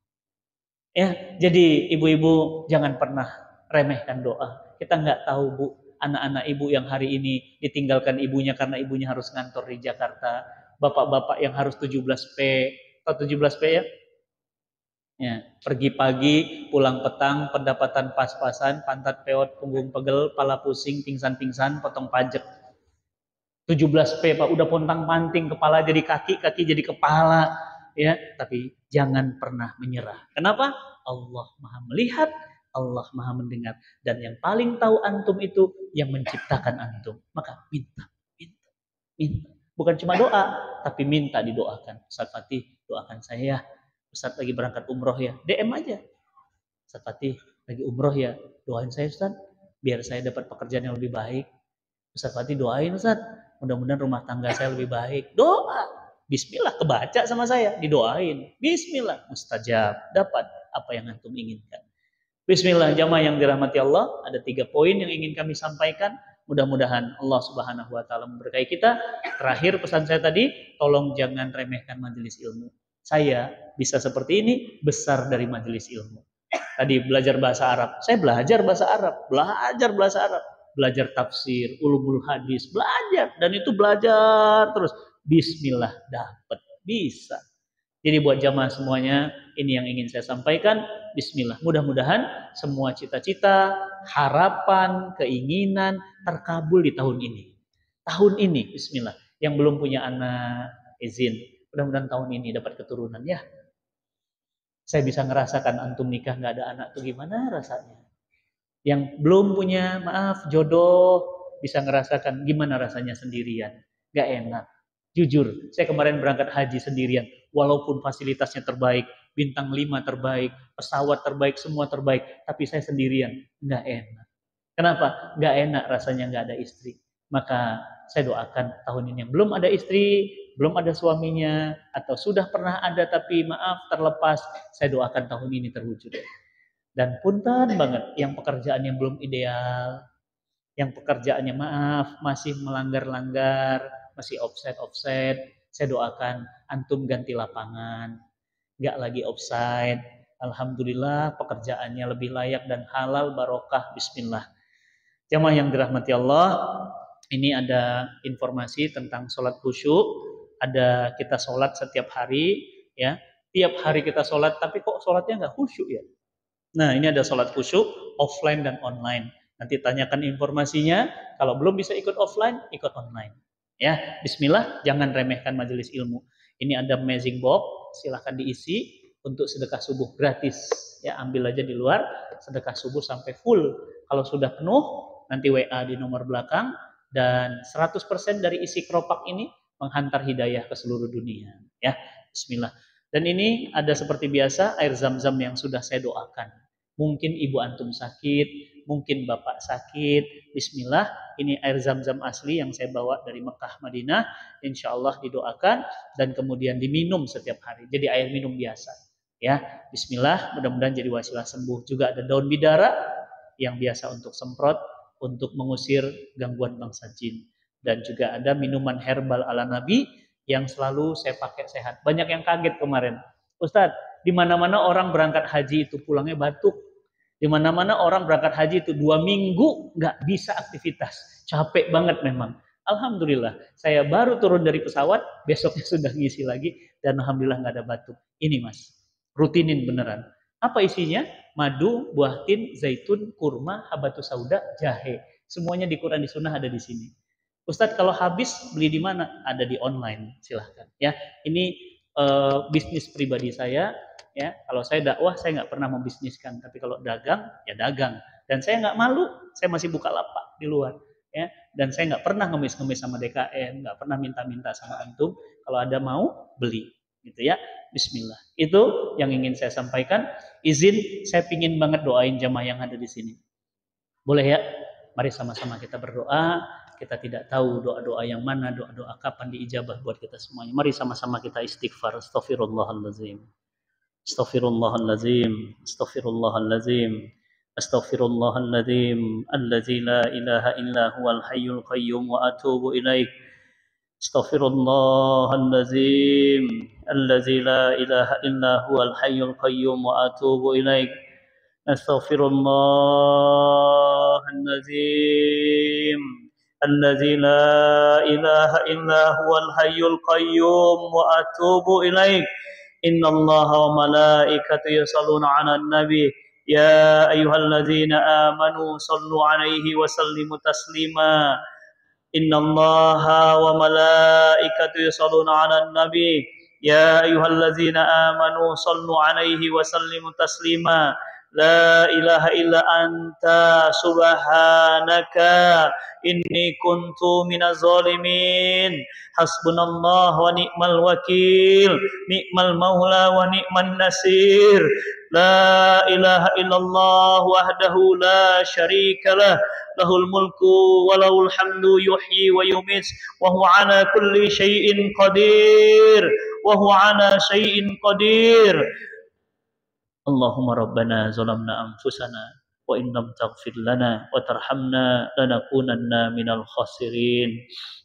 Ya, jadi ibu-ibu jangan pernah remehkan doa. Kita nggak tahu, Bu, anak-anak ibu yang hari ini ditinggalkan ibunya karena ibunya harus ngantor di Jakarta, bapak-bapak yang harus 17P, atau 17P ya? Ya, pergi pagi, pulang petang, pendapatan pas-pasan, pantat peot, punggung pegel, pala pusing, pingsan-pingsan, potong pajak. 17P Pak, udah pontang-panting, kepala jadi kaki, kaki jadi kepala, ya. Tapi jangan pernah menyerah. Kenapa? Allah Maha melihat, Allah Maha mendengar, dan yang paling tahu antum itu yang menciptakan antum. Maka minta, minta, minta. Bukan cuma doa, tapi minta didoakan. Ustaz Fatih, doakan saya ya. Ustaz lagi berangkat umroh ya, DM aja. Ustaz Fatih lagi umroh ya, doain saya Ustaz, biar saya dapat pekerjaan yang lebih baik. Ustaz Fatih doain Ustaz, mudah-mudahan rumah tangga saya lebih baik. Doa, bismillah kebaca sama saya, didoain. Bismillah, mustajab, dapat apa yang antum inginkan. Bismillah, jamaah yang dirahmati Allah, ada 3 poin yang ingin kami sampaikan. Mudah-mudahan Allah Subhanahu wa taala memberkahi kita. Terakhir pesan saya tadi, tolong jangan remehkan majelis ilmu. Saya bisa seperti ini besar dari majelis ilmu. Tadi belajar bahasa Arab, saya belajar bahasa Arab, belajar tafsir, ulumul hadis, belajar, dan itu belajar terus. Bismillah, dapat, bisa. Jadi buat jamaah semuanya, ini yang ingin saya sampaikan. Bismillah, mudah-mudahan semua cita-cita, harapan, keinginan terkabul di tahun ini. Tahun ini, bismillah. Yang belum punya anak, izin. Mudah-mudahan tahun ini dapat keturunan ya. Saya bisa ngerasakan antum nikah nggak ada anak tuh gimana rasanya. Yang belum punya, maaf, jodoh, bisa ngerasakan gimana rasanya sendirian. Nggak enak. Jujur, saya kemarin berangkat haji sendirian. Walaupun fasilitasnya terbaik, bintang 5 terbaik, pesawat terbaik, semua terbaik. Tapi saya sendirian. Nggak enak. Kenapa? Nggak enak rasanya nggak ada istri. Maka saya doakan tahun ini yang belum ada istri, belum ada suaminya, atau sudah pernah ada tapi maaf terlepas, saya doakan tahun ini terwujud. Dan punten banget yang pekerjaan yang belum ideal, yang pekerjaannya maaf masih melanggar-langgar, masih offset, saya doakan antum ganti lapangan, nggak lagi offside. Alhamdulillah pekerjaannya lebih layak dan halal barokah. Bismillah. Jamaah yang dirahmati Allah, ini ada informasi tentang sholat khusyuk. Ada kita sholat setiap hari, ya. Tiap hari kita sholat, tapi kok sholatnya nggak khusyuk ya? Nah, ini ada sholat khusyuk offline dan online. Nanti tanyakan informasinya. Kalau belum bisa ikut offline, ikut online. Ya, Bismillah, jangan remehkan majelis ilmu. Ini ada amazing box, silahkan diisi untuk sedekah subuh gratis. Ya, ambil aja di luar, sedekah subuh sampai full. Kalau sudah penuh, nanti WA di nomor belakang, dan 100% dari isi keropak ini menghantar hidayah ke seluruh dunia. Ya, Bismillah. Dan ini ada seperti biasa air zam-zam yang sudah saya doakan. Mungkin ibu antum sakit, mungkin bapak sakit. Bismillah, ini air zam-zam asli yang saya bawa dari Mekah Madinah. Insya Allah didoakan dan kemudian diminum setiap hari. Jadi air minum biasa. Ya, Bismillah, mudah-mudahan jadi wasilah sembuh. Juga ada daun bidara yang biasa untuk semprot, untuk mengusir gangguan bangsa jin. Dan juga ada minuman herbal ala Nabi yang selalu saya pakai sehat. Banyak yang kaget kemarin. Ustadz, di mana-mana orang berangkat haji itu pulangnya batuk. Di mana-mana orang berangkat haji itu 2 minggu nggak bisa aktivitas. Capek banget memang. Alhamdulillah, saya baru turun dari pesawat, besoknya sudah ngisi lagi, dan alhamdulillah nggak ada batuk. Ini mas, rutinin beneran. Apa isinya? Madu, buah tin, zaitun, kurma, habatus sauda, jahe. Semuanya di Quran di Sunnah ada di sini. Ustadz kalau habis beli di mana? Ada di online, silahkan. Ya, ini bisnis pribadi saya. Ya, kalau saya dakwah saya nggak pernah membisniskan, tapi kalau dagang ya dagang. Dan saya nggak malu, saya masih buka lapak di luar. Ya, dan saya nggak pernah ngemis-ngemis sama DKM, nggak pernah minta-minta sama antum. Kalau ada mau beli, gitu ya. Bismillah. Itu yang ingin saya sampaikan. Izin, saya pingin banget doain jamaah yang ada di sini. Boleh ya? Mari sama-sama kita berdoa. Kita tidak tahu doa-doa yang mana, doa-doa kapan diijabah buat kita semuanya. Mari sama-sama kita istighfar. Astaghfirullahaladzim. Astaghfirullahaladzim. Astaghfirullahaladzim. Astaghfirullahaladzim. Alladzi la ilaha illa huwal hayyul qayyum wa atubu ilaih. Astaghfirullahaladzim. Alladzi la ilaha illa huwal hayyul qayyum wa atubu ilaih. Astaghfirullahaladzim. Alladzi la ilaha illa huwal hayyul qayyum wa atubu ilaih. Innallaha wa malaikatahu yusholluna 'alan nabi ya ayyuhalladzina amanu shallu 'alaihi wa sallimu taslima. Innallaha wa malaikatahu yusholluna 'alan nabi ya ayyuhalladzina amanu shallu 'alaihi wa sallimu taslima. La ilaha illa anta subhanaka inni kuntu minaz zalimin. Hasbunallah wa ni'mal wakil, ni'mal maula wa ni'man nasir. La ilaha illallah wahdahu la syarikalah, lahul mulku wa lahul hamdu yuhyi wa yumiit wa huwa ala kulli syai'in qadir wa huwa ala syai'in qadir. Allahumma rabbana zalamna anfusana wa in lam taghfir lana wa tarhamna lanakunanna minal khasirin.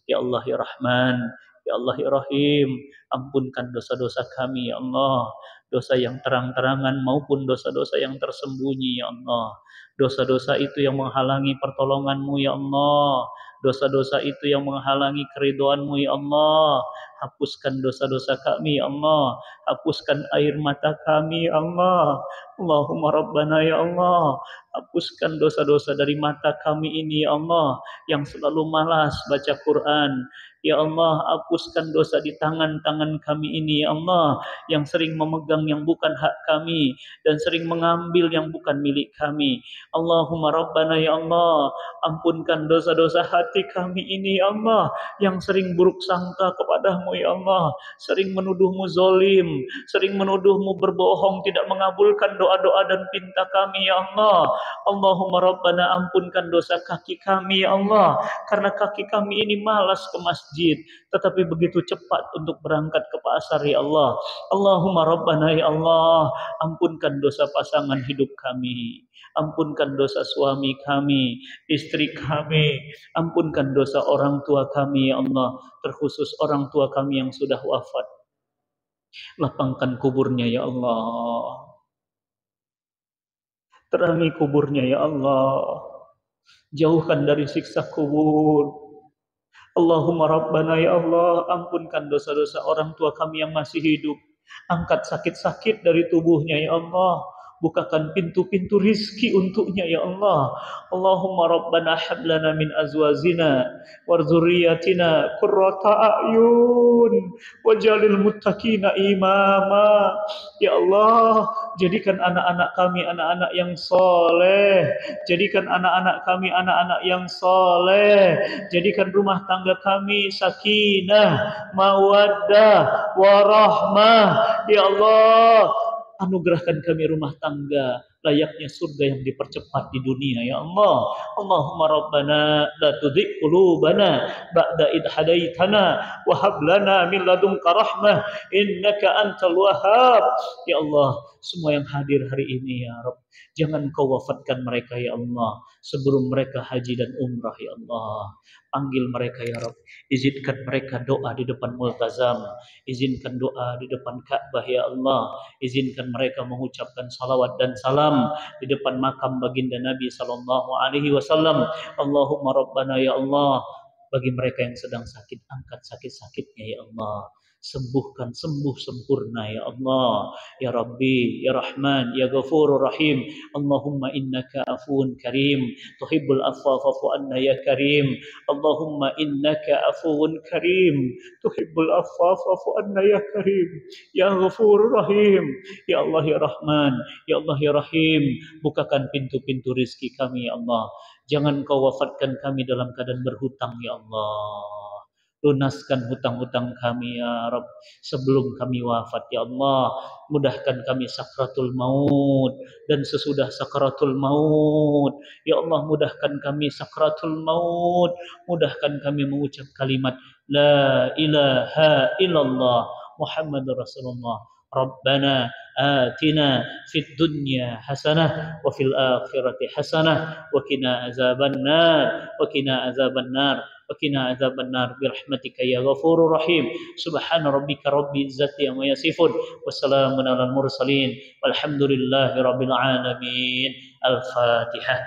Ya Allah ya Rahman, ya Allah ya Rahim, ampunkan dosa-dosa kami ya Allah, dosa yang terang-terangan maupun dosa-dosa yang tersembunyi ya Allah. Dosa-dosa itu yang menghalangi pertolongan-Mu ya Allah, dosa-dosa itu yang menghalangi keridhaan-Mu ya Allah. Hapuskan dosa-dosa kami ya Allah, hapuskan air mata kami ya Allah. Allahumma rabbana ya Allah, hapuskan dosa-dosa dari mata kami ini ya Allah, yang selalu malas baca Quran. Ya Allah, hapuskan dosa di tangan-tangan kami ini ya Allah, yang sering memegang yang bukan hak kami dan sering mengambil yang bukan milik kami. Allahumma rabbana ya Allah, ampunkan dosa-dosa hati kami ini ya Allah, yang sering buruk sangka kepadamu ya Allah, sering menuduhmu zolim, sering menuduhmu berbohong, tidak mengabulkan doa-doa dan pinta kami ya Allah. Allahumma rabbana, ampunkan dosa kaki kami ya Allah, karena kaki kami ini malas ke masjid tetapi begitu cepat untuk berangkat ke pasar ya Allah. Allahumma rabbana ya Allah, ampunkan dosa pasangan hidup kami, ampunkan dosa suami kami, istri kami, ampunkan dosa orang tua kami ya Allah, terkhusus orang tua kami yang sudah wafat. Lapangkan kuburnya ya Allah, terangi kuburnya ya Allah, jauhkan dari siksa kubur. Allahumma rabbana ya Allah, ampunkan dosa-dosa orang tua kami yang masih hidup, angkat sakit-sakit dari tubuhnya ya Allah, bukakan pintu-pintu rizki untuknya ya Allah. Allahumma rabbana hab lana min azwajina wa dzurriyyatina qurrata a'yun waj'alil muttaqina imama. Ya Allah, jadikan anak-anak kami anak-anak yang soleh, jadikan anak-anak kami anak-anak yang soleh, jadikan rumah tangga kami sakinah, mawaddah, warahmah. Ya Allah, anugerahkan kami rumah tangga layaknya surga yang dipercepat di dunia ya Allah. Allahumma rabbana la tuzigh qulubana ba'da id hadaitana wa hab lana min ladunka rahmah innaka antal wahhab. Ya Allah, semua yang hadir hari ini ya Rabb, jangan Kau wafatkan mereka ya Allah sebelum mereka haji dan umrah ya Allah. Panggil mereka ya Rabb, izinkan mereka doa di depan multazam, izinkan doa di depan Ka'bah ya Allah, izinkan mereka mengucapkan salawat dan salam di depan makam baginda Nabi sallallahu alaihi wasallam. Allahumma rabbana ya Allah, bagi mereka yang sedang sakit, angkat sakit-sakitnya ya Allah. sembuhkan, sembuh sempurna ya Allah, ya Rabbi, ya Rahman, ya Ghafurur Rahim. Allahumma innaka afuwun karim, tuhibbul afwa fa'fu anna ya karim. Allahumma innaka afuwun karim, tuhibbul afwa fa'fu anna ya karim. Ya Ghafurur Rahim, ya Allah ya Rahman, ya Allah ya Rahim, bukakan pintu-pintu rizki kami ya Allah. Jangan kau wafatkan kami dalam keadaan berhutang ya Allah. Lunaskan hutang-hutang kami ya Rabb sebelum kami wafat ya Allah. Mudahkan kami sakratul maut dan sesudah sakratul maut. Ya Allah, mudahkan kami sakratul maut. Mudahkan kami mengucap kalimat La ilaha illallah Muhammadur Rasulullah. Rabbana atina fid dunya hasanah wa fil akhirati hasanah wa qina azabannar wa qina azabannar وقنا عذاب النار برحمتك يا غفور رحيم سبحان ربك رب العزة عما يصفون وسلام على المرسلين والحمد لله رب العالمين الفاتحة.